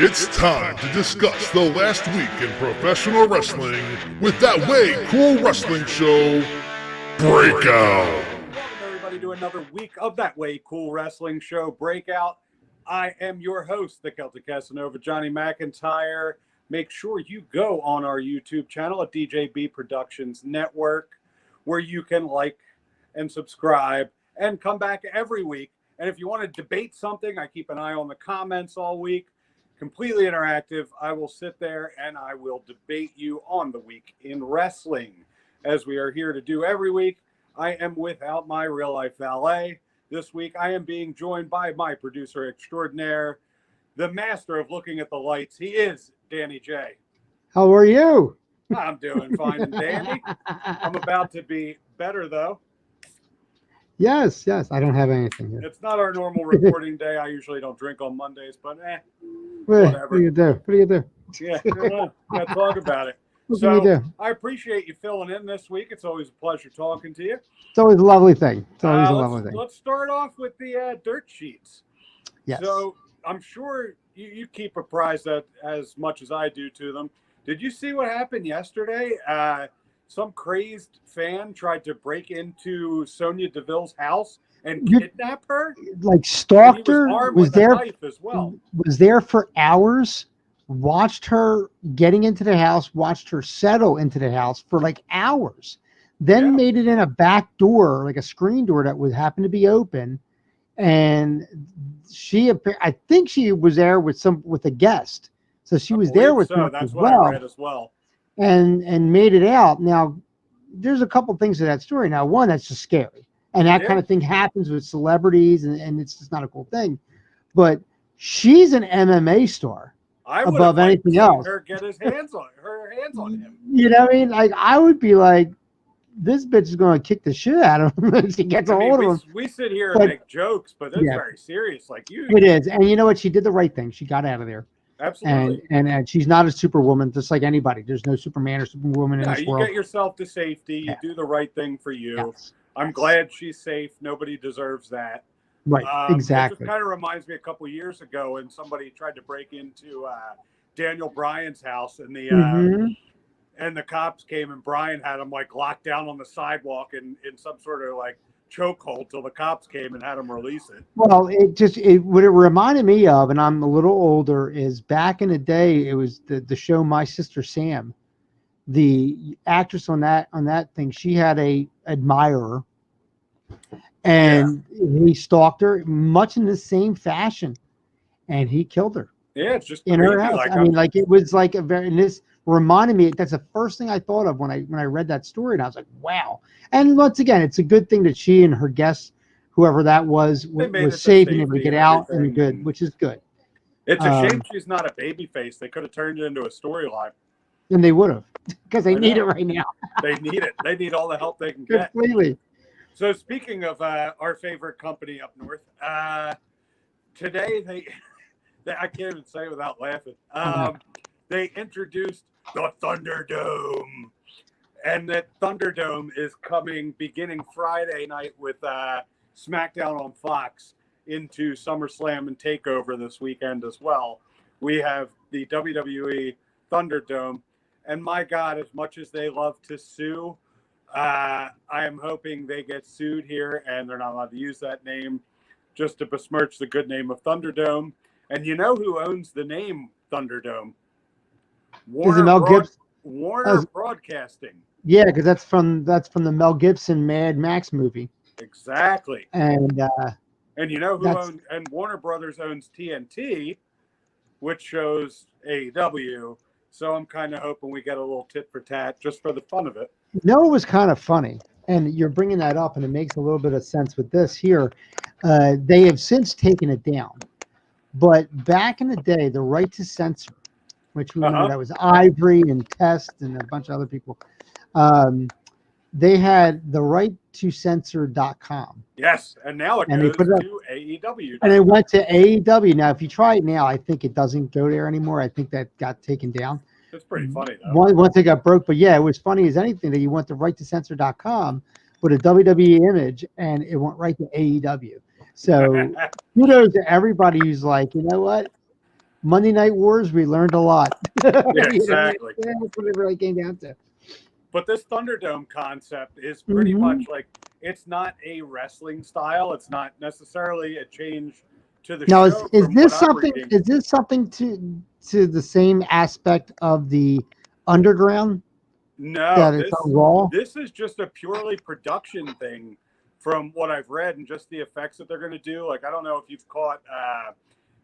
It's time to discuss the last week in professional wrestling with That Way Cool Wrestling Show, Breakout. Welcome everybody to another week of That Way Cool Wrestling Show, Breakout. I am your host, the Celtic Casanova, Johnny McIntyre. Make sure you go on our YouTube channel at DJB Productions Network, where you can like and subscribe and come back every week. And if you want to debate something, I keep an eye on the comments all week. Completely interactive. I will sit there and I will debate you on the week in wrestling, as we are here to do every week. I am without my real life valet. This week I am being joined by my producer extraordinaire, the master of looking at the lights. He is Danny J. How are you? I'm doing fine and dandy. I'm about to be better though. Yes. I don't have anything here. It's not our normal recording day. I usually don't drink on Mondays, but What do you do? Yeah, let's talk about it. What do you do? I appreciate you filling in this week. It's always a pleasure talking to you. It's always a lovely thing. Let's start off with the dirt sheets. Yes. So I'm sure you keep apprised as much as I do to them. Did you see what happened yesterday? Some crazed fan tried to break into Sonya Deville's house and kidnap her. Like stalked her. Was there knife as well. Was there for hours. Watched her getting into the house. Watched her settle into the house for like hours. Then made it in a back door, like a screen door that would happen to be open. And I think she was there with a guest. So she was there with them That's as what well. I read as well. And made it out. Now, there's a couple things to that story. Now, one, that's just scary. And that kind of thing happens with celebrities, and it's just not a cool thing. But she's an MMA star above anything else. Her get her hands on him. You know what I mean? Like, I would be like, this bitch is going to kick the shit out of him if she gets a hold of him. We sit here and make jokes, but it's very serious. Like you. It is. And you know what? She did the right thing. She got out of there. Absolutely. And she's not a superwoman, just like anybody. There's no Superman or Superwoman in this world. You get yourself to safety. You do the right thing for you. Yes. I'm glad she's safe. Nobody deserves that. Right. Exactly. It just kind of reminds me a couple years ago when somebody tried to break into Daniel Bryan's house, and the cops came, and Bryan had him like locked down on the sidewalk in some sort of like chokehold till the cops came and had him release it. Well, what it reminded me of, and I'm a little older, is back in the day, it was the show My Sister Sam. The actress on that thing, she had a admirer, and he stalked her much in the same fashion, and he killed her. Yeah, it's just in her house. It was like a very. And this reminded me. That's the first thing I thought of when I read that story, and I was like, wow. And once again, it's a good thing that she and her guests, whoever that was safe and able to get out and good, which is good. It's a shame she's not a baby face. They could have turned it into a storyline. And they would have, because they need it right now. They need it. They need all the help they can get. Completely. So speaking of our favorite company up north, today I can't even say it without laughing. They introduced the Thunder Dome. And that Thunder Dome is coming beginning Friday night with SmackDown on Fox into SummerSlam and TakeOver this weekend as well. We have the WWE Thunder Dome. And my God, as much as they love to sue, I am hoping they get sued here and they're not allowed to use that name just to besmirch the good name of Thunderdome. And you know who owns the name Thunderdome? Warner Broadcasting. Yeah, because that's from the Mel Gibson Mad Max movie. Exactly. And you know who owns, and Warner Brothers owns TNT, which shows AEW. So I'm kind of hoping we get a little tit for tat just for the fun of it. You know, it was kind of funny, and you're bringing that up, and it makes a little bit of sense with this here. They have since taken it down, but back in the day, the right to censor, which we remember that was Ivory and Test and a bunch of other people, they had the right to censor.com. Yes, and now it goes to AEW. And it went to AEW. Now, if you try it now, I think it doesn't go there anymore. I think that got taken down. It's pretty funny, though. Once it got broke. But yeah, it was funny as anything that you went to right to censor.com with a WWE image, and it went right to AEW. So kudos to everybody who's like, you know what? Monday Night Wars, we learned a lot. Yeah, exactly. Yeah, that's what it really came down to. But this Thunderdome concept is pretty Mhm. much like, it's not a wrestling style. It's not necessarily a change to the Now, show. is From this what I'm something? reading. Is this something to the same aspect of the Underground No, that it's on Raw? this is just a purely production thing, from what I've read, and just the effects that they're going to do. Like, I don't know if you've caught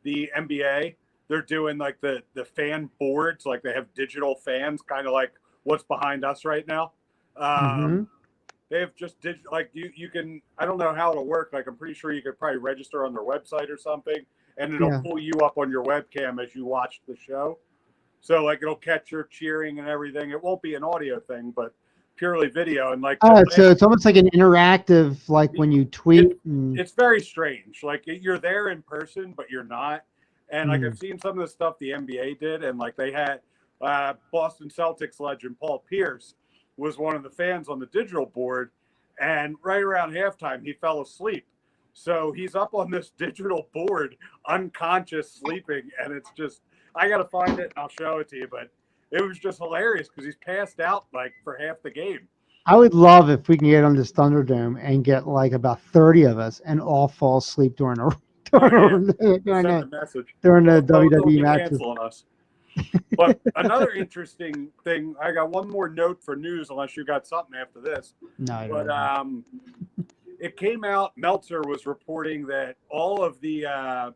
the NBA. They're doing like the fan boards, like they have digital fans, kind of like what's behind us right now. Mhm. They have just like you can. I don't know how it'll work. Like, I'm pretty sure you could probably register on their website or something, and it'll Yeah. pull you up on your webcam as you watch the show. So like it'll catch your cheering and everything. It won't be an audio thing, but purely video. And like Oh, so it's almost like an interactive, like when you tweet. it's very strange. Like, you're there in person, but you're not. And like, I've seen some of the stuff the NBA did, and like they had Boston Celtics legend Paul Pierce was one of the fans on the digital board, and right around halftime he fell asleep. So he's up on this digital board, unconscious, sleeping, and it's just, I gotta find it and I'll show it to you. But it was just hilarious because he's passed out like for half the game. I would love if we can get on this Thunderdome and get like about 30 of us and all fall asleep during a during Send a message. the Don't WWE be matches. canceling us. But another interesting thing, I got one more note for news, unless you got something after this. No, I But don't. it came out, Meltzer was reporting that all of the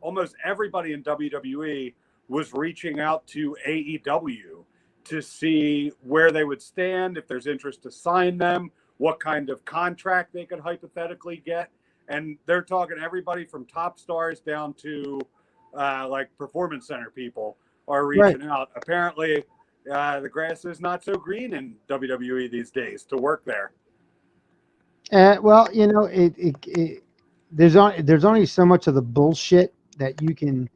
almost everybody in WWE was reaching out to AEW to see where they would stand, if there's interest to sign them, what kind of contract they could hypothetically get. And they're talking everybody from top stars down to like performance center people are reaching out. Apparently, the grass is not so green in WWE these days to work there. Well, you know, there's only so much of the bullshit that you can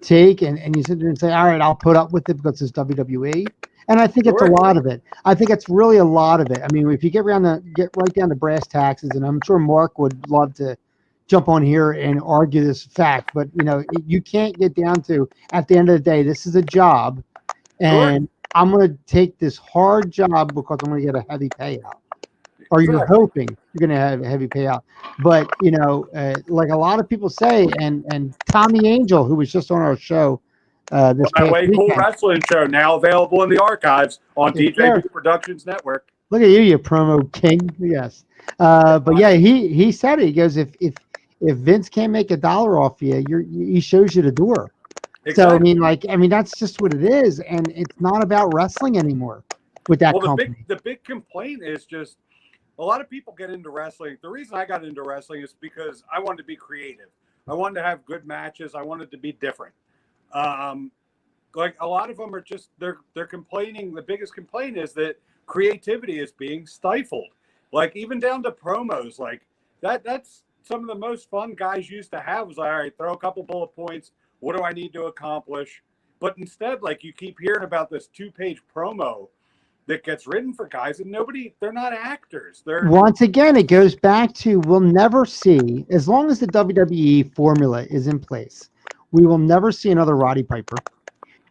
take, and you sit there and say, all right, I'll put up with it because it's WWE. And I think it's a lot of it. I think it's really a lot of it. I mean, if you get right down to brass taxes, and I'm sure Mark would love to jump on here and argue this fact, but you know, you can't get down to, at the end of the day, this is a job, and I'm going to take this hard job because I'm going to get a heavy payout. Or you're hoping you're going to have a heavy payout. But, you know, like a lot of people say, and Tommy Angel, who was just on our show this past Way Cool weekend. Wrestling Show, now available in the archives on DJP Productions Network. Look at you promo king. Yes. But yeah, he said it. He goes, if Vince can't make $1 off you, he shows you the door. Exactly. So, I mean, that's just what it is. And it's not about wrestling anymore with that company. The big complaint is just, a lot of people get into wrestling. The reason I got into wrestling is because I wanted to be creative. I wanted to have good matches. I wanted to be different. Like a lot of them are just, they're complaining. The biggest complaint is that creativity is being stifled. Like, even down to promos, like that's some of the most fun guys used to have, was like, all right, throw a couple bullet points. What do I need to accomplish? But instead, like, you keep hearing about this 2-page promo that gets written for guys, and they're not actors. Once again, it goes back to, we'll never see, as long as the WWE formula is in place, we will never see another Roddy Piper.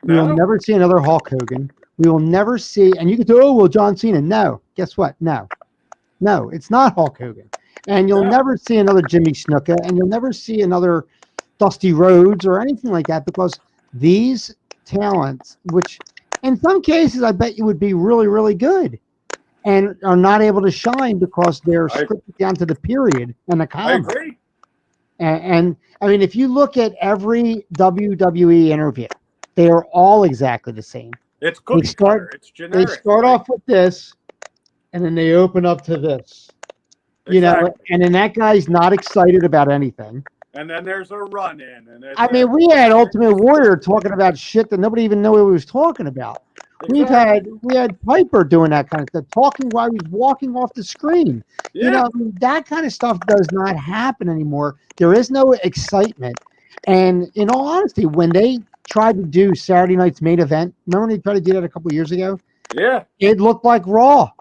We will never see another Hulk Hogan. We will never see, and you can say, oh, well, John Cena. No, guess what? No, it's not Hulk Hogan. And you'll never see another Jimmy Snuka, and you'll never see another Dusty Rhodes or anything like that, because these talents, which in some cases I bet you would be really, really good, and are not able to shine because they're scripted down to the period and the comedy. I agree. And I mean, if you look at every WWE interview, they are all exactly the same. It's cookie cutter. It's generic. They start off with this, and then they open up to this. You know, and then that guy's not excited about anything. And then there's a run-in. I mean, we had Ultimate Warrior talking about shit that nobody even knew what he was talking about. Exactly. We had Piper doing that kind of stuff, talking while he's walking off the screen. Yeah. You know, I mean, that kind of stuff does not happen anymore. There is no excitement. And in all honesty, when they tried to do Saturday night's main event, remember when they tried to do that a couple of years ago? Yeah. It looked like Raw.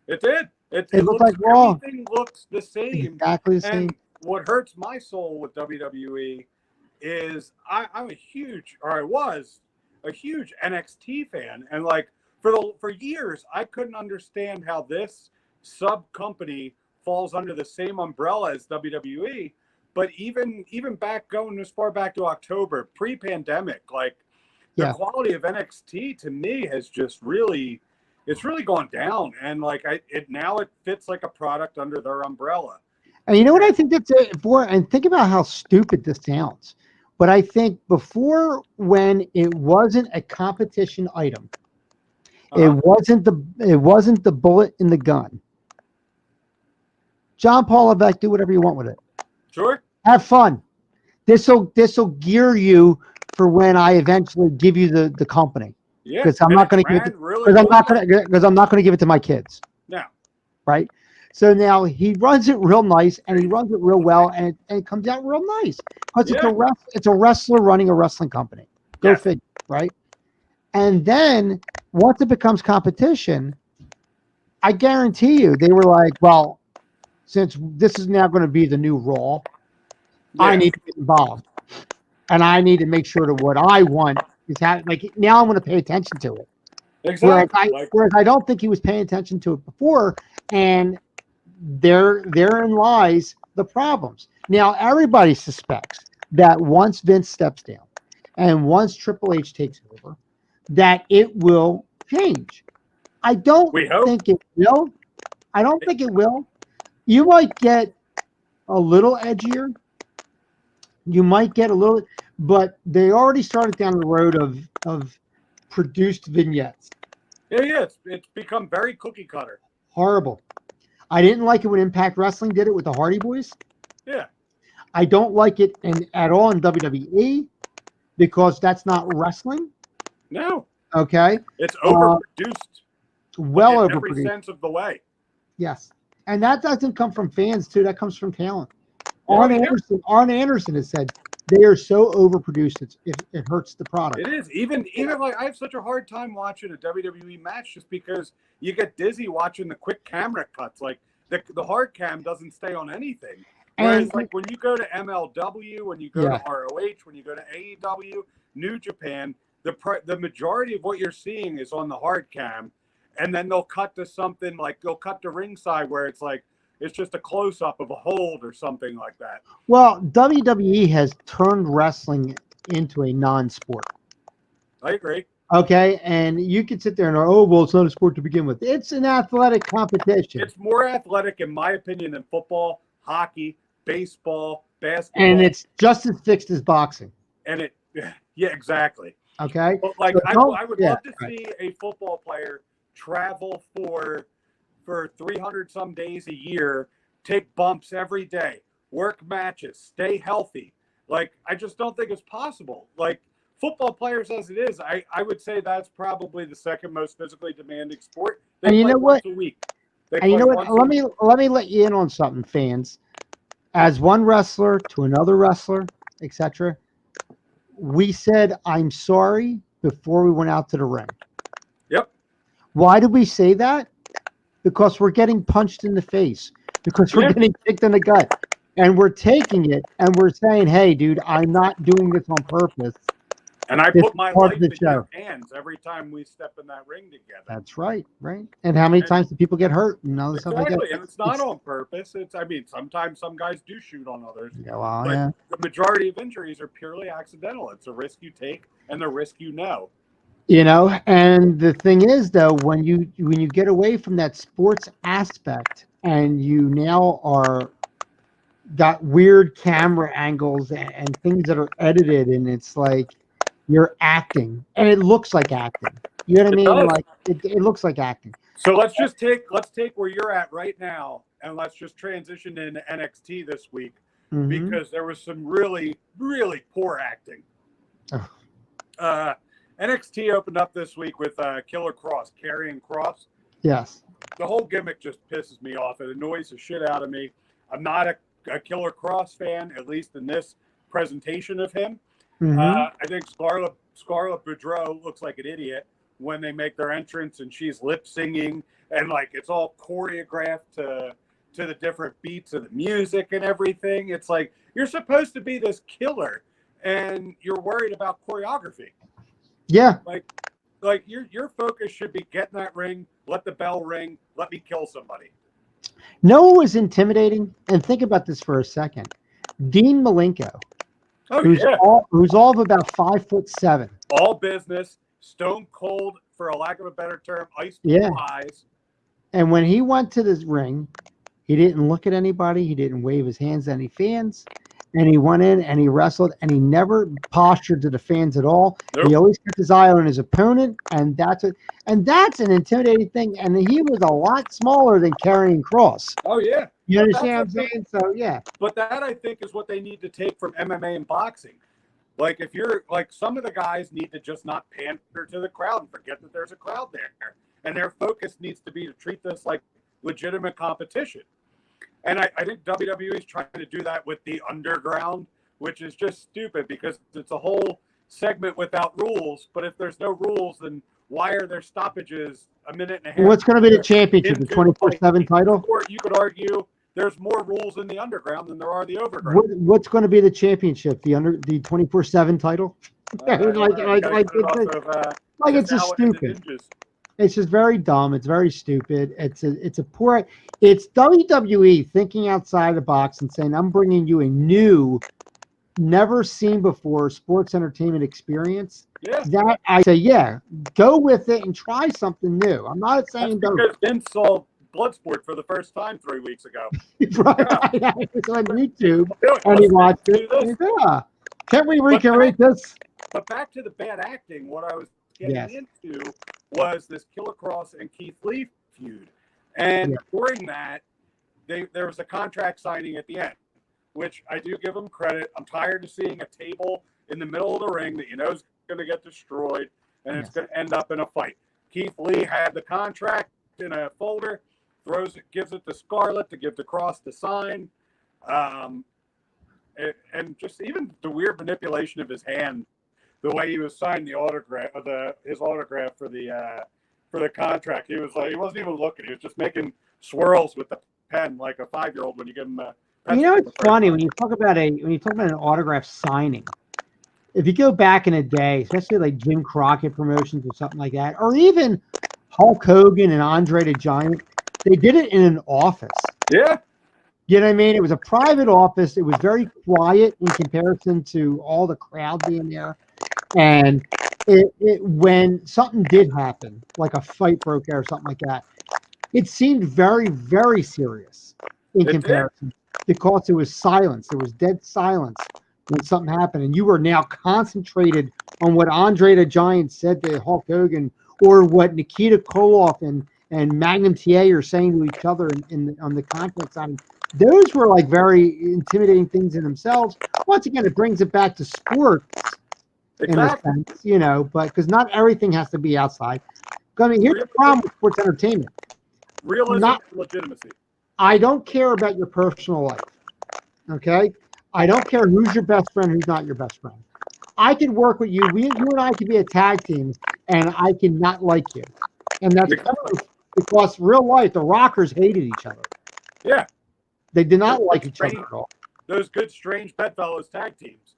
It did. It looked like Raw. Everything looks the same. Exactly the same. And what hurts my soul with WWE is I'm a huge, or I was a huge NXT fan, and like for years I couldn't understand how this sub company falls under the same umbrella as WWE. But even back going as far back to October, pre-pandemic, like the quality of NXT to me has just really, it's really gone down, and like it fits like a product under their umbrella. And you know what I think that's it for? And think about how stupid this sounds. But I think before, when it wasn't a competition item, it wasn't the bullet in the gun. John Paul Levesque, do whatever you want with it. Sure. Have fun. This'll gear you for when I eventually give you the company. Yeah. Because I'm not going to give it because I'm not going to give it to my kids. No. Right. So now he runs it real nice, and he runs it real well, and it comes out real nice because it's a wrestler running a wrestling company. Go figure, right? And then once it becomes competition, I guarantee you they were like, well, since this is now going to be the new Raw, I need to get involved, and I need to make sure that what I want is like now I'm going to pay attention to it. Exactly. Whereas I don't think he was paying attention to it before, and therein lies the problems. Now everybody suspects that once Vince steps down and once Triple H takes over, that it will change. I don't think it will. I don't think it will. You might get a little edgier. You might get a little, but they already started down the road of produced vignettes. Yeah. It's become very cookie cutter. Horrible. I didn't like it when Impact Wrestling did it with the Hardy Boys. Yeah. I don't like it at all in WWE because that's not wrestling. No. Okay. It's overproduced. Well in overproduced. every sense of the way. Yes. And that doesn't come from fans too. That comes from talent. Arn Anderson has said they are so overproduced it hurts the product. It is. Even like I have such a hard time watching a WWE match just because you get dizzy watching the quick camera cuts. Like the hard cam doesn't stay on anything. Whereas like when you go to MLW, when you go to ROH, when you go to AEW, New Japan, the majority of what you're seeing is on the hard cam, and then they'll cut to something like they'll cut to ringside where it's like it's just a close up of a hold or something like that. Well, WWE has turned wrestling into a non-sport. I agree. Okay, and you can sit there and well, it's not a sport to begin with. It's an athletic competition. It's more athletic, in my opinion, than football, hockey, baseball, basketball, and it's just as fixed as boxing. And exactly. Okay, but like I would love to see a football player travel for 300 some days a year, take bumps every day, work matches, stay healthy. Like I just don't think it's possible. Like football players as it is, I would say that's probably the second most physically demanding sport. And you know what? A week. And you know what? Let me let you in on something, fans. As one wrestler to another wrestler, etc., we said I'm sorry before we went out to the ring. Yep. Why did we say that? Because we're getting punched in the face. Because we're getting kicked in the gut. And we're taking it and we're saying, hey, dude, I'm not doing this on purpose. And I put my life in your hands every time we step in that ring together. That's right, right. And how many times do people get hurt and all this stuff like that? And it's not on purpose. Sometimes some guys do shoot on others. Yeah, well, but the majority of injuries are purely accidental. It's a risk you take and the risk you know. You know, and the thing is, though, when you get away from that sports aspect and you now are got weird camera angles and things that are edited, and it's like you're acting, and it looks like acting. You know what I mean? Does. Like it looks like acting. So let's take where you're at right now, and let's just transition into NXT this week because there was some really, really poor acting. NXT opened up this week with Killer Cross, Karrion Kross. Yes. The whole gimmick just pisses me off. It annoys the shit out of me. I'm not a Killer Cross fan, at least in this presentation of him. I think Scarlett Boudreaux looks like an idiot when they make their entrance and she's lip singing and like it's all choreographed to the different beats of the music and everything. It's like you're supposed to be this killer, and you're worried about choreography. Yeah. Like your focus should be get in that ring, let the bell ring, let me kill somebody. No one was intimidating. And think about this for a second. Dean Malenko, who's all of about 5'7". All business, stone cold, for a lack of a better term, ice blue eyes. And when he went to this ring, he didn't look at anybody. He didn't wave his hands to any fans. And he went in and he wrestled, and he never postured to the fans at all. Nope. He always kept his eye on his opponent, and that's an intimidating thing. And he was a lot smaller than Karrion Kross. Oh yeah, you understand what I'm saying? So yeah. But that, I think, is what they need to take from MMA and boxing. Like, if you're like, some of the guys need to just not pander to the crowd and forget that there's a crowd there, and their focus needs to be to treat this like legitimate competition. And I think WWE is trying to do that with the Underground, which is just stupid because it's a whole segment without rules. But if there's no rules, then why are there stoppages a minute and a half? What's going to be the championship, the 24/7 title? Or you could argue there's more rules in the Underground than there are the Overground. What's going to be the championship, the 24/7 title? It's just stupid. It's just very dumb. It's very stupid. It's WWE thinking outside the box and saying, I'm bringing you a new, never seen before sports entertainment experience. Yeah. That I say, yeah, go with it and try something new. I'm not saying don't. Because Vince saw Bloodsport for the first time 3 weeks ago. Right. Yeah. It's on YouTube. And he watched it. Yeah. Can't we recreate this? But back to the bad acting, what I was getting into was this Killer Cross and Keith Lee feud. And during that, there was a contract signing at the end, which I do give them credit. I'm tired of seeing a table in the middle of the ring that you know is going to get destroyed, and it's going to end up in a fight. Keith Lee had the contract in a folder, gives it to Scarlett to give to Cross to sign. And just even the weird manipulation of his hand, the way he was signing the autograph, his autograph for the contract. He was like, he wasn't even looking. He was just making swirls with the pen like a 5-year-old when you give him a pencil. You know, it's funny when you talk about an autograph signing. If you go back in a day, especially like Jim Crockett promotions or something like that, or even Hulk Hogan and Andre the Giant, they did it in an office. Yeah. You know what I mean? It was a private office. It was very quiet in comparison to all the crowd being there. And when something did happen, like a fight broke out or something like that, it seemed very, very serious in comparison because it was silence. There was dead silence when something happened. And you were now concentrated on what Andre the Giant said to Hulk Hogan or what Nikita Koloff and Magnum TA are saying to each other on the contract signing. Those were like very intimidating things in themselves. Once again, it brings it back to sports in a sense, you know, but because not everything has to be outside. I mean, here's the problem with sports entertainment. Realism and legitimacy. I don't care about your personal life. Okay? I don't care who's your best friend, who's not your best friend. I can work with you. You and I can be a tag team, and I can not like you. And that's because real life, the Rockers hated each other. Yeah. They did not like each other at all. Those good, strange bedfellows tag teams.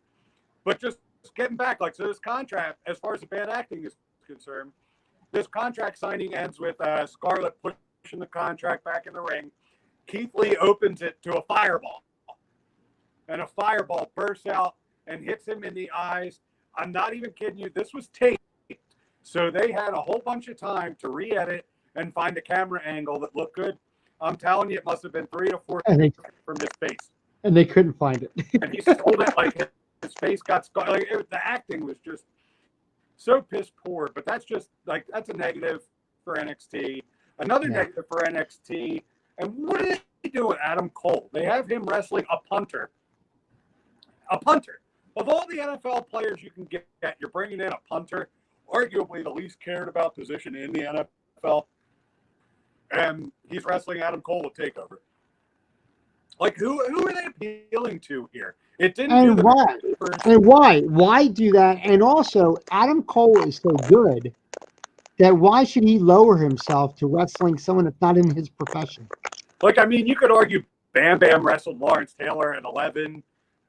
But just getting back, like, so this contract, as far as the bad acting is concerned, this contract signing ends with Scarlett pushing the contract back in the ring. Keith Lee opens it to a fireball. And a fireball bursts out and hits him in the eyes. I'm not even kidding you. This was taped. So they had a whole bunch of time to re-edit and find a camera angle that looked good. I'm telling you, it must have been 3 to 4 feet from his face. And they couldn't find it. And he sold it like his face got scarred. Like, the acting was just so piss poor. But that's just like, that's a negative for NXT. Another negative for NXT. And what do they do with Adam Cole? They have him wrestling a punter. A punter. Of all the NFL players you can get, you're bringing in a punter, arguably the least cared about position in the NFL. And he's wrestling Adam Cole at TakeOver. Like, who are they appealing to here? It didn't. And why? And why? Why do that? And also, Adam Cole is so good that why should he lower himself to wrestling someone that's not in his profession? Like, I mean, you could argue Bam Bam wrestled Lawrence Taylor at 11,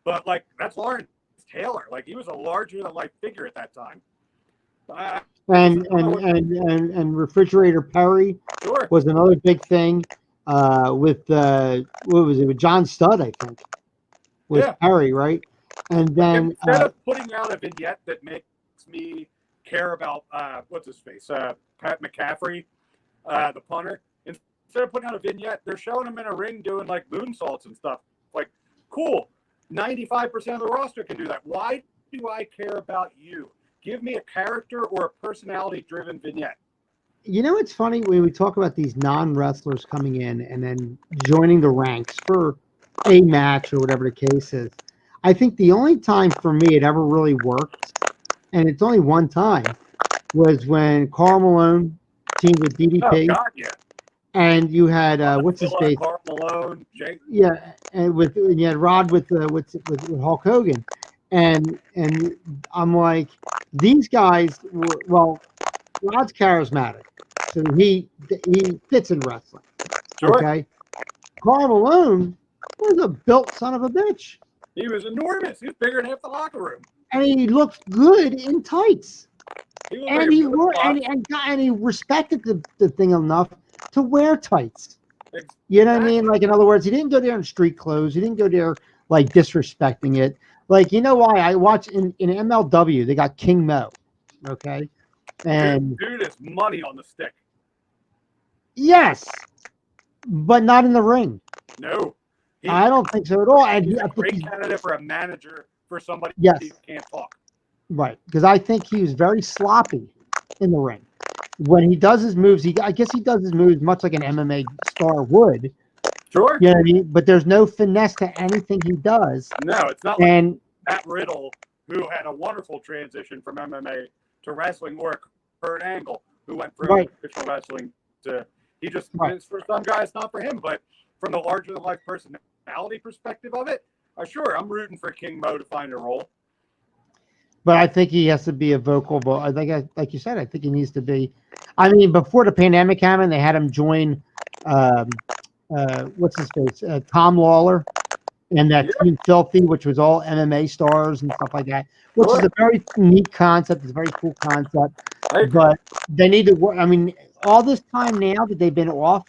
but like that's Lawrence Taylor. Like, he was a larger than life figure at that time. And Refrigerator Perry Sure. was another big thing with what was it, with John Studd, I think, was Perry, right? And then instead of putting out a vignette that makes me care about what's his face, Pat McCaffrey, the punter, instead of putting out a vignette, they're showing him in a ring doing like moonsaults and stuff. Like, cool. 95% of the roster can do that. Why do I care about you? Give me a character or a personality-driven vignette. You know, it's funny when we talk about these non-wrestlers coming in and then joining the ranks for a match or whatever the case is. I think the only time for me it ever really worked, and it's only one time, was when Karl Malone teamed with DDP. Oh, God, yeah. And you had what's his face? Karl Malone, Jake. Yeah, and you had Rod with Hulk Hogan, and I'm like, these guys were, well, Rod's charismatic, so he fits in wrestling. Sure. Okay, Karl Malone was a built son of a bitch. He was enormous. He was bigger than half the locker room. And he looked good in tights. And he respected the thing enough to wear tights. Exactly. You know what I mean? Like, in other words, he didn't go there in street clothes. He didn't go there like disrespecting it. Like, you know why? I watch in MLW, they got King Mo. Okay. And dude is money on the stick. Yes. But not in the ring. No. I don't think so at all. And he's a great candidate for a manager for somebody who can't talk. Right. Because I think he was very sloppy in the ring. When he does his moves, I guess he does his moves much like an MMA star would. Sure. You know what I mean? But there's no finesse to anything he does. No, it's not like Matt Riddle, who had a wonderful transition from MMA to wrestling, or Kurt Angle, who went from professional wrestling to for some guys, not for him, but from the larger than life personality perspective of it, sure, I'm rooting for King Mo to find a role. But I think he has to be a vocal. But I think, like you said, I think he needs to be. I mean, before the pandemic happened, they had him join. What's his face? Tom Lawler, and that Team Filthy, which was all MMA stars and stuff like that, which is a very neat concept. It's a very cool concept. But they need to work. I mean, all this time now that they've been off,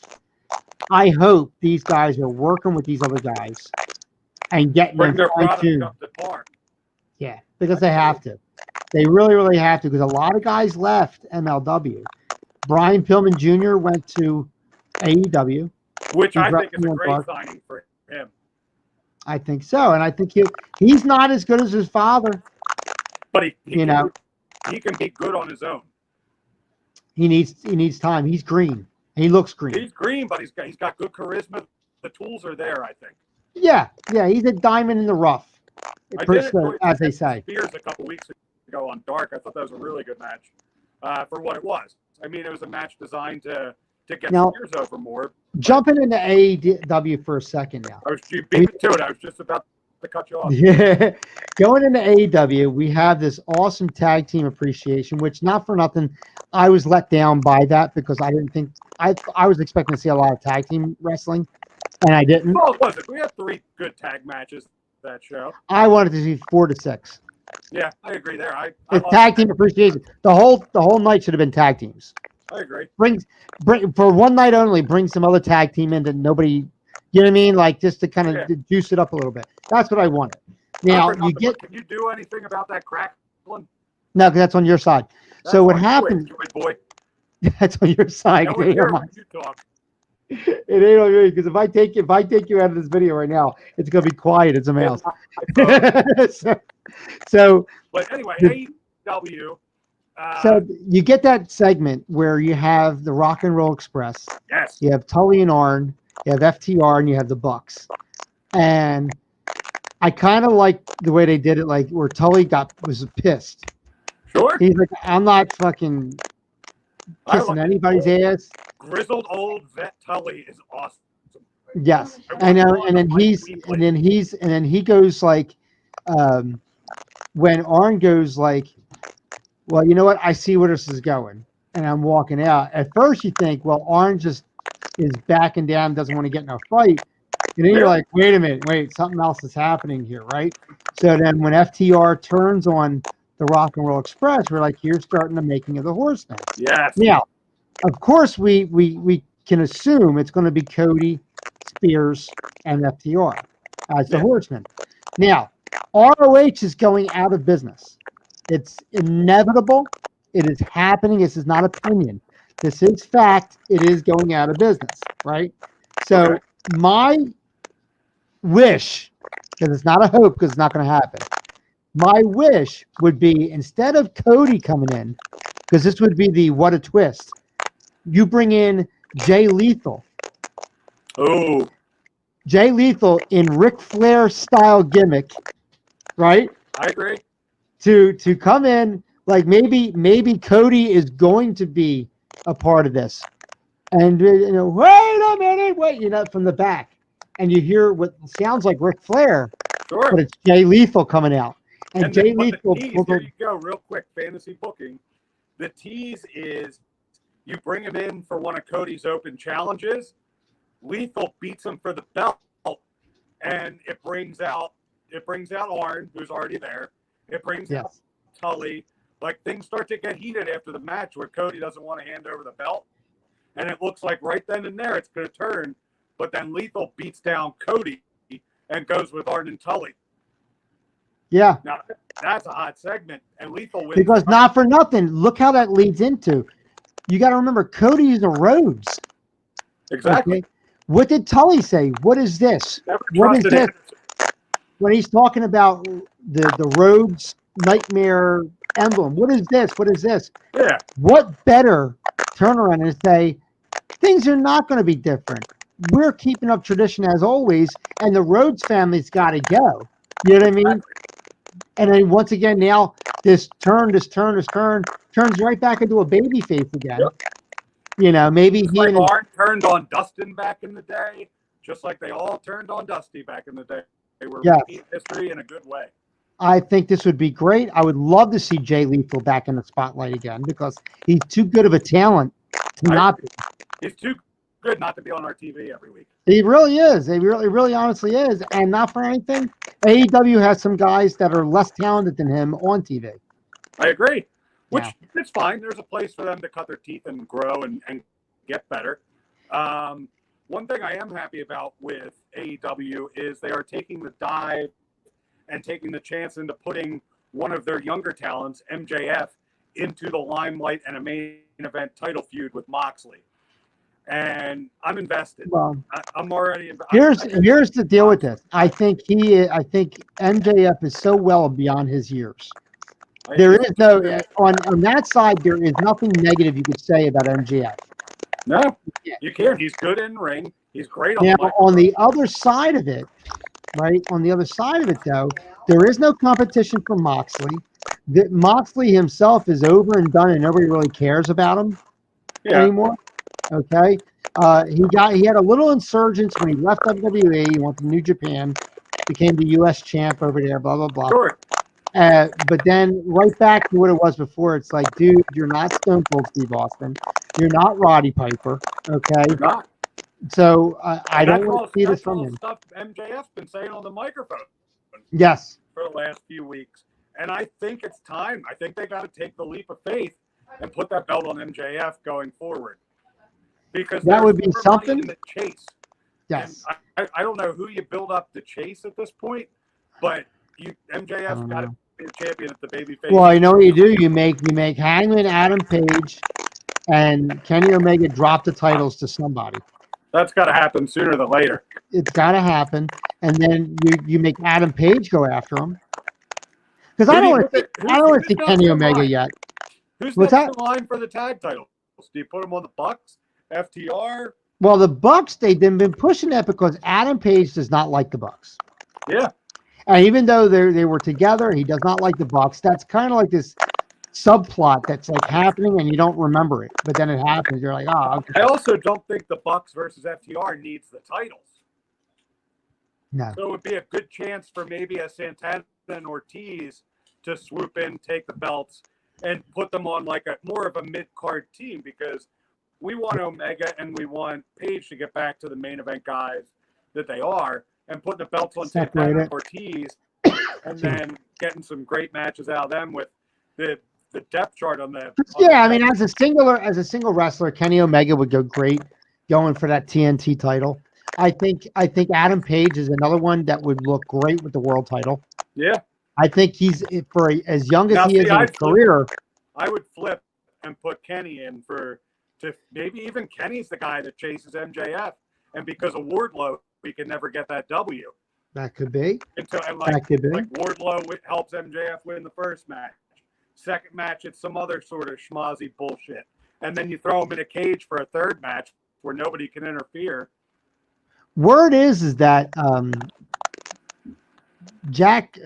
I hope these guys are working with these other guys and getting them fine-tuned. Up to par. Yeah, because they have to. They really, really have to, because a lot of guys left MLW. Brian Pillman Jr. went to AEW. Which I think is a great signing for him. I think so. And I think he's not as good as his father. But he can be good on his own. He needs time. He's green. He looks green. He's green, but he's got good charisma. The tools are there, I think. Yeah, he's a diamond in the rough. As they say. Spears a couple weeks ago on Dark. I thought that was a really good match for what it was. I mean, it was a match designed to get Spears over more. Jumping into AEW for a second now. You beat me to it. I was just about to cut you off. Yeah. Going into AEW, we have this awesome tag team appreciation, which, not for nothing, I was let down by that because I didn't think I was expecting to see a lot of tag team wrestling, and I didn't. Well, it wasn't. We had 3 good tag matches that show. I wanted to see 4 to 6. Yeah, I agree there. Tag team appreciation. The whole night should have been tag teams. I agree. Bring for one night only. Bring some other tag team in that nobody. You know what I mean? Like, just to kind of juice it up a little bit. That's what I wanted. Now can you do anything about that crackling? No, because that's on your side. So what happened? Boy. That's on your side. It ain't on me, because if I take you out of this video right now, it's gonna be quiet as a mouse. So but anyway, AEW. So you get that segment where you have the Rock and Roll Express. Yes. You have Tully and Arn. You have FTR, and you have the Bucks. And I kind of like the way they did it, like where Tully was pissed. Sure. He's like, I'm not fucking kissing anybody's ass. Grizzled old vet Tully is awesome. Yes, I know. And then he goes like, when Arn goes like, well, you know what? I see where this is going, and I'm walking out. At first, you think, well, Arn just is backing down, doesn't want to get in a fight. And then Yeah. you're like, wait a minute, wait, something else is happening here, right? So then when FTR turns on the Rock and Roll Express, we're like, here's starting the making of the Horseman. Yes. Now, of course, we can assume it's going to be Cody, Spears, and FTR as the Horsemen. Now, ROH is going out of business. It's inevitable. It is happening. This is not opinion. This is fact. It is going out of business, right? So my wish, because it's not a hope, because it's not going to happen. My wish would be, instead of Cody coming in, because this would be the what a twist, you bring in Jay Lethal. Oh, Jay Lethal in Ric Flair style gimmick, right? I agree. To come in, like maybe Cody is going to be a part of this, and wait a minute, wait, from the back, and you hear what sounds like Ric Flair, Sure. but it's Jay Lethal coming out, and Jay Lethal. The tease, here you go, real quick, fantasy booking. The tease is you bring him in for one of Cody's open challenges. Lethal beats him for the belt, and it brings out Arn, who's already there. It brings out Tully. Like, things start to get heated after the match where Cody doesn't want to hand over the belt, and it looks like right then and there it's going to turn. But then Lethal beats down Cody and goes with Arn and Tully. Yeah. Now, that's a hot segment, and Lethal wins. Because not for nothing, look how that leads into. You got to remember, Cody's a Rhodes. Exactly. Okay? What did Tully say? What is this? What is this? When he's talking about the Rhodes Nightmare emblem, what is this? What is this? Yeah. What better turnaround and say, things are not going to be different. We're keeping up tradition as always, and the Rhodes family's got to go. You know what I mean? And then once again, now this turns right back into a baby face again. Yep. Maybe just like Arn turned on Dustin back in the day, just like they all turned on Dusty back in the day. They were repeating history in a good way. I think this would be great. I would love to see Jay Lethal back in the spotlight again, because he's too good of a talent to not be. He's too good not to be on our TV every week. He really is. He really honestly is. And not for anything, AEW has some guys that are less talented than him on TV. I agree. Which it's fine. There's a place for them to cut their teeth and grow and get better. One thing I am happy about with AEW is they are taking the dive and taking the chance into putting one of their younger talents, MJF, into the limelight and a main event title feud with Moxley. And I'm invested. Well, I'm already invested. Here's the deal with this. I think MJF is so well beyond his years. There is no on that side. There is nothing negative you could say about MJF. No, you can't. He's good in ring. He's great on now, the microphone. On the other side of it, right? On the other side of it, though, there is no competition for Moxley. Moxley himself is over and done, and nobody really cares about him anymore. Okay, he had a little insurgence when he left WWE. He went to New Japan, became the U.S. champ over there. Blah blah blah. Sure. But then right back to what it was before. It's like, dude, you're not Stone Cold Steve Austin. You're not Roddy Piper. Okay. You're not. So I don't want to see this from him. Stuff MJF's been saying on the microphone. Yes. For the last few weeks, and I think it's time. I think they got to take the leap of faith and put that belt on MJF going forward. Because that would be something. In the chase. Yes. And I don't know who you build up the chase at this point, but MJF's got to be the champion at the babyface. Well, you know what you do? You make Hangman Adam Page and Kenny Omega drop the titles to somebody. That's got to happen sooner than later. It's got to happen, and then you make Adam Page go after him. Because I don't want to see Kenny Omega yet. Who's next in line for the tag titles? Do you put them on the Bucks? FTR? Well, the Bucks, they've been pushing that because Adam Page does not like the Bucks. Yeah. And even though they were together, he does not like the Bucks. That's kind of like this subplot that's like happening and you don't remember it, but then it happens. You're like, oh. Okay. I also don't think the Bucks versus FTR needs the titles. No. So it would be a good chance for maybe a Santana and Ortiz to swoop in, take the belts, and put them on like more of a mid-card team, because we want Omega and we want Page to get back to the main event guys that they are and putting the belts on Separate Santana it. Ortiz and then getting some great matches out of them with the depth chart on the. Yeah, I mean, as a single wrestler, Kenny Omega would go great going for that TNT title. I think Adam Page is another one that would look great with the world title. Yeah. I think he's as young as Now, he see, is in his career. I would flip and put Kenny in to maybe even Kenny's the guy that chases MJF, and because of Wardlow, we can never get that W. That could be. Like Wardlow helps MJF win the first match. Second match, it's some other sort of schmozzy bullshit. And then you throw him in a cage for a third match where nobody can interfere. Word is that Jack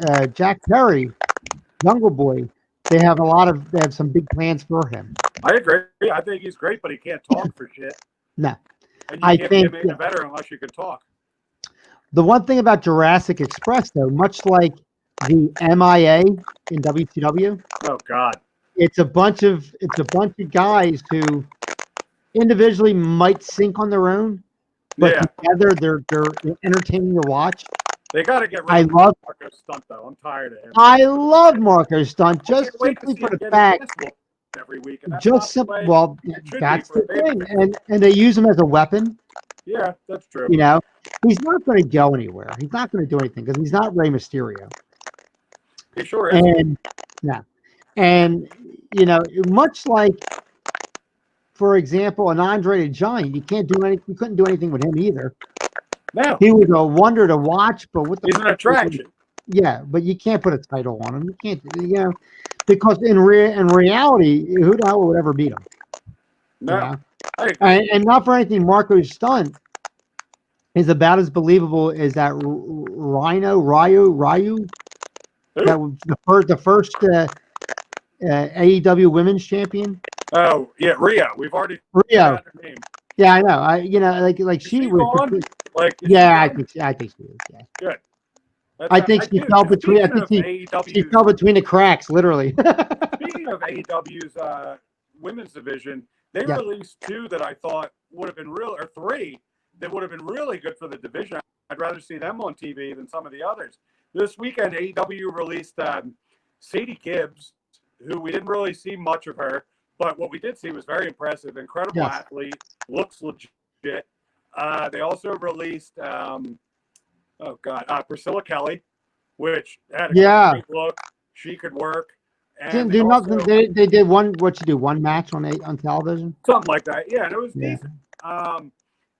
Perry, Jungle Boy, they have some big plans for him. I agree. I think he's great, but he can't talk for shit. No. And you can't be a veteran unless you can talk. The one thing about Jurassic Express, though, much like the MIA in WCW. Oh God. It's a bunch of guys who individually might sink on their own, but together they're entertaining to watch. They got to get rid of Marco Stunt, though. I'm tired of him. I love Marco Stunt just simply for the fact. Every week. Just simple. Well, that's the thing, and they use him as a weapon. Yeah, that's true. You know, he's not going to go anywhere. He's not going to do anything because he's not Rey Mysterio. He sure is. And you know, much like, for example, an Andre the Giant, you couldn't do anything with him either. No, he was a wonder to watch, but he's an attraction. Yeah, but you can't put a title on him. You can't, because in reality, who the hell would ever beat him? No, and not for anything, Marco's Stunt is about as believable as that Ryu. That was the first AEW Women's Champion. Oh yeah, Rhea. We've already Rhea. Her name. Yeah, I know. Like she was. I think she is. Yeah. Good. I think she fell between. She fell between the cracks, literally. Speaking of AEW's women's division, they released two that I thought would have been or three that would have been really good for the division. I'd rather see them on TV than some of the others. This weekend, AEW released Sadie Gibbs, who we didn't really see much of her, but what we did see was very impressive. Incredible athlete, looks legit. They also released, Priscilla Kelly, which had a great look. She could work. And didn't do nothing. They did one. What you do? One match on television. Something like that. Yeah, and it was decent.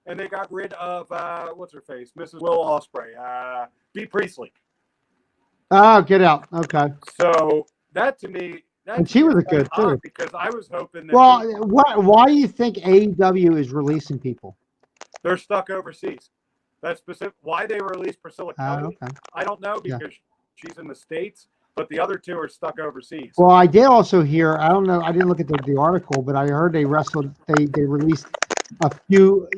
And they got rid of what's her face, Mrs. Will Ospreay, B. Priestley. Oh, get out. Okay. So that to me, and she was good too. Because I was hoping that. Why do you think AEW is releasing people? They're stuck overseas. That's specific. Why they released Priscilla Kelly, I don't know, because she's in the States, but the other two are stuck overseas. Well, I did also hear. I don't know. I didn't look at the article, but I heard they wrestled. They released a few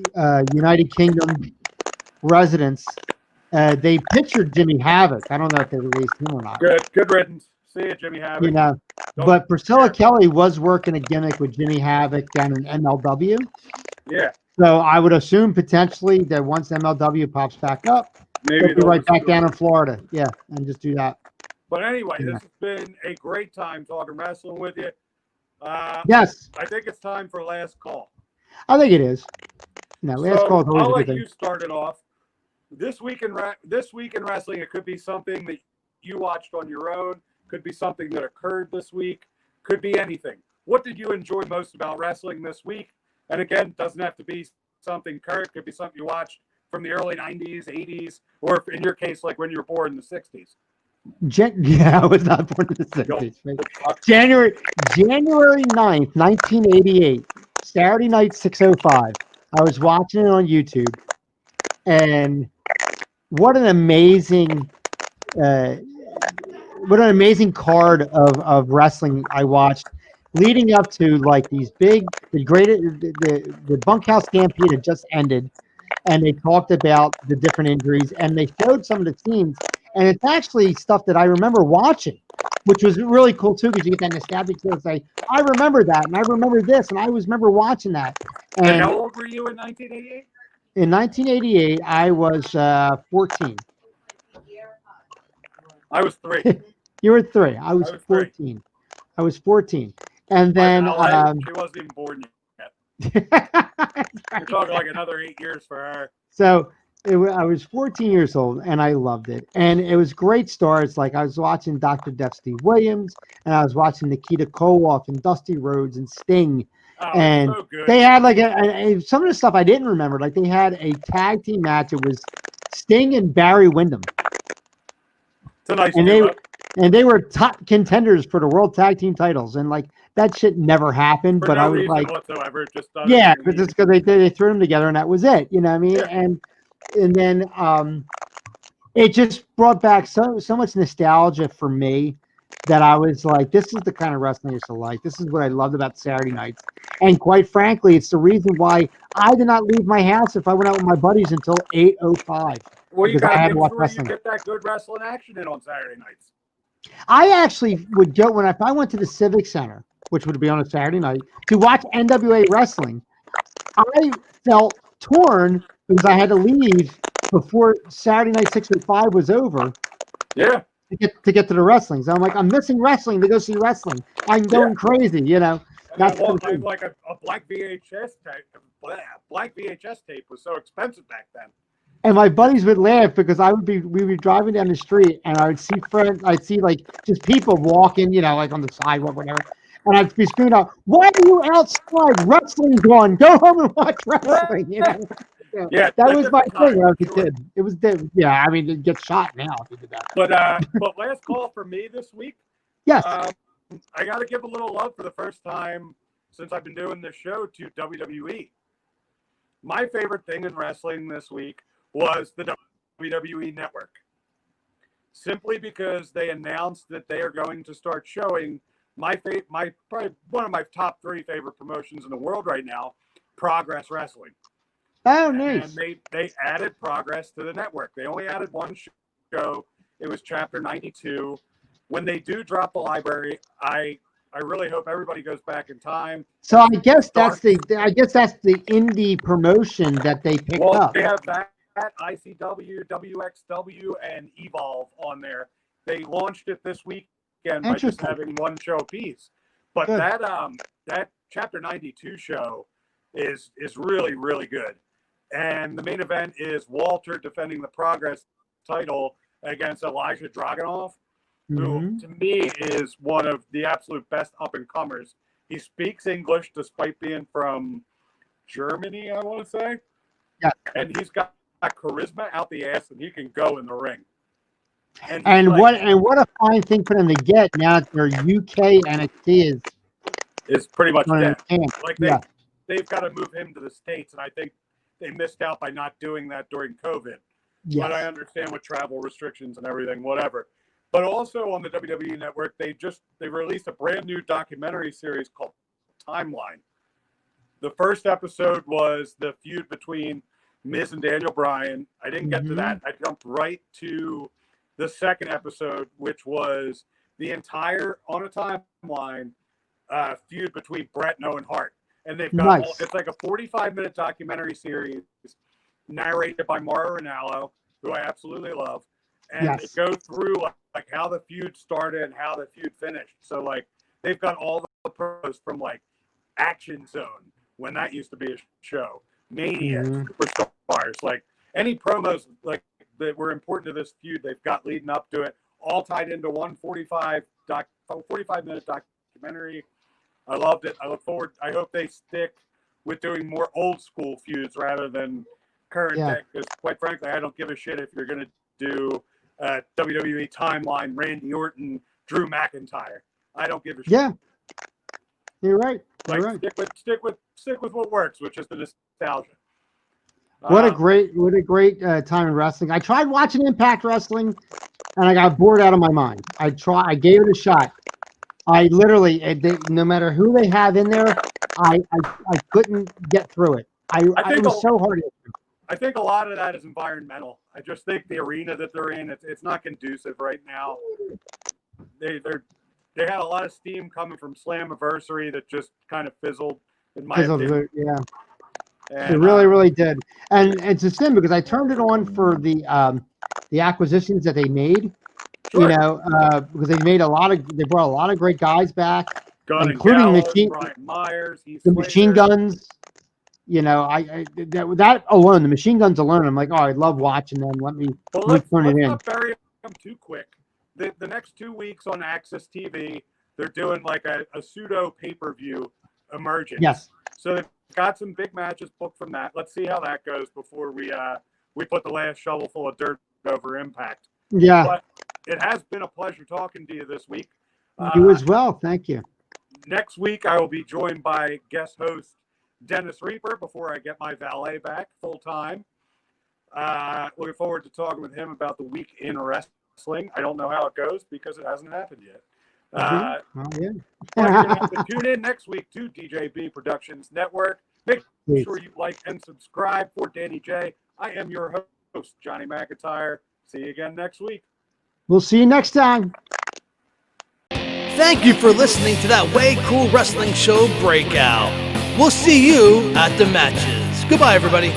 United Kingdom residents. They pictured Jimmy Havoc. I don't know if they released him or not. Good riddance. See you, Jimmy Havoc. You know, but Priscilla Kelly was working a gimmick with Jimmy Havoc down in MLW. Yeah. So I would assume potentially that once MLW pops back up, maybe they'll be right back down in Florida. Yeah, and just do that. But anyway, this has been a great time talking wrestling with you. Yes. I think it's time for last call. I think it is. No, last call is always I'll a good let thing. you start it off. This week in wrestling, it could be something that you watched on your own. Could be something that occurred this week. Could be anything. What did you enjoy most about wrestling this week? And again, doesn't have to be something current. Could be something you watched from the early 90s, 80s, or in your case, like when you were born in the 60s. Yeah, I was not born in the 60s. Right? January 9th, 1988, Saturday night, 6:05. I was watching it on YouTube, and what an amazing card of wrestling I watched, leading up to like these big, the bunkhouse stampede had just ended, and they talked about the different injuries, and they showed some of the teams, and it's actually stuff that I remember watching, which was really cool too, because you get that nostalgic feel, say, I remember that, and I remember this, and I remember watching that. And how old were you in 1988? In 1988, I was 14. I was 3. You were 3. I was I was 3. 14. I was 14. And My then ballet, she wasn't even born yet. You're talking like another 8 years for her. So I was 14 years old, and I loved it. And it was great stars. Like I was watching Dr. Death Steve Williams, and I was watching Nikita Koloff and Dusty Rhodes and Sting. Oh, And it's so good. they had like some of the stuff I didn't remember. Like they had a tag team match. It was Sting and Barry Windham. It's a nice And duo. they were top contenders for the world tag team titles. And like that shit never happened. For But no I was reason like, whatsoever. Just yeah, but just because they threw them together and that was it. You know what I mean? Yeah. And then it just brought back so much nostalgia for me that I was like, this is the kind of wrestling I used to like. This is what I loved about Saturday nights. And quite frankly, it's the reason why I did not leave my house if I went out with my buddies until 8:05. Well, you because got I to had make to watch sure wrestling. you get that good wrestling action in on Saturday nights. I actually would go if I went to the Civic Center, which would be on a Saturday night, to watch NWA wrestling. I felt torn because I had to leave before Saturday Night 605 was over. Yeah. To get to the wrestling. So I'm like, I'm missing wrestling to go see wrestling. I'm going crazy, you know. And I'm like a black VHS tape. Black VHS tape was so expensive back then. And my buddies would laugh because we would be driving down the street and I would see friends, I'd see like just people walking, you know, like on the sidewalk, whatever. And I'd be screaming out, "Why are you outside? Wrestling's on. Go home and watch wrestling." You know. Yeah, that was my thing when I was a sure. kid. It was, yeah. I mean, you'd get shot now if you did that. But last call for me this week. Yes. I got to give a little love for the first time since I've been doing this show to WWE. My favorite thing in wrestling this week was the WWE Network. Simply because they announced that they are going to start showing my probably one of my top 3 favorite promotions in the world right now, Progress Wrestling. Oh, nice. And they added Progress to the network. They only added one show. It was Chapter 92. When they do drop the library, I really hope everybody goes back in time. So I guess that's the indie promotion that they picked up. They have that ICW, WXW, and Evolve on there. They launched it this weekend by just having one show apiece. But good. that Chapter 92 show is really, really good. And the main event is Walter defending the Progress title against Elijah Dragunov, who to me is one of the absolute best up-and-comers. He speaks English despite being from Germany, I want to say. Yeah. And he's got charisma out the ass, and he can go in the ring. And what a fine thing for them to get now that their UK NXT is pretty much dead. Like they've got to move him to the States, and I think they missed out by not doing that during COVID. Yes. But I understand with travel restrictions and everything, whatever. But also on the WWE Network, they released a brand new documentary series called Timeline. The first episode was the feud between Miz and Daniel Bryan. I didn't get to that. I jumped right to the second episode, which was the entire On a Timeline feud between Bret and Owen Hart. And they've got it's like a 45-minute documentary series narrated by Mauro Ranallo, who I absolutely love. And they go through like how the feud started and how the feud finished. So like they've got all the pros from like Action Zone, when that used to be a show, Mania, Superstars, like any promos like that were important to this feud, they've got leading up to it, all tied into one 45-minute documentary. I loved it. I look forward. I hope they stick with doing more old school feuds rather than current day. Because quite frankly, I don't give a shit if you're going to do WWE Timeline, Randy Orton, Drew McIntyre. I don't give a shit. Yeah, you're right. Stick with what works, which is the nostalgia. What a great time in wrestling. I tried watching Impact Wrestling, and I got bored out of my mind. I gave it a shot. I literally, no matter who they have in there, I couldn't get through it. It was so hard. I think a lot of that is environmental. I just think the arena that they're in, it's not conducive right now. They had a lot of steam coming from Slammiversary that just kind of fizzled in my opinion. And, It really, really did. And it's a sin because I turned it on for the acquisitions that they made. Sure. Because they brought a lot of great guys back, Gunn including and Gallows, Brian Myers, the machine guns. That alone, the machine guns alone, I'm like, oh, I love watching them. Let me turn it in. Let's not bury them too quick. The next 2 weeks on Access TV, they're doing like a pseudo pay-per-view emergence. Yes. So they've got some big matches booked from that. Let's see how that goes before we put the last shovelful of dirt over Impact. Yeah. But it has been a pleasure talking to you this week. You as well. Thank you. Next week, I will be joined by guest host Dennis Reaper before I get my valet back full time. Looking forward to talking with him about the week in wrestling. I don't know how it goes because it hasn't happened yet. You're gonna have to tune in next week to DJB Productions Network. Make sure you like and subscribe. For Danny J, I am your host, Johnny McIntyre. See you again next week. We'll see you next time. Thank you for listening to that Way Cool Wrestling Show Breakout. We'll see you at the matches. Goodbye, everybody.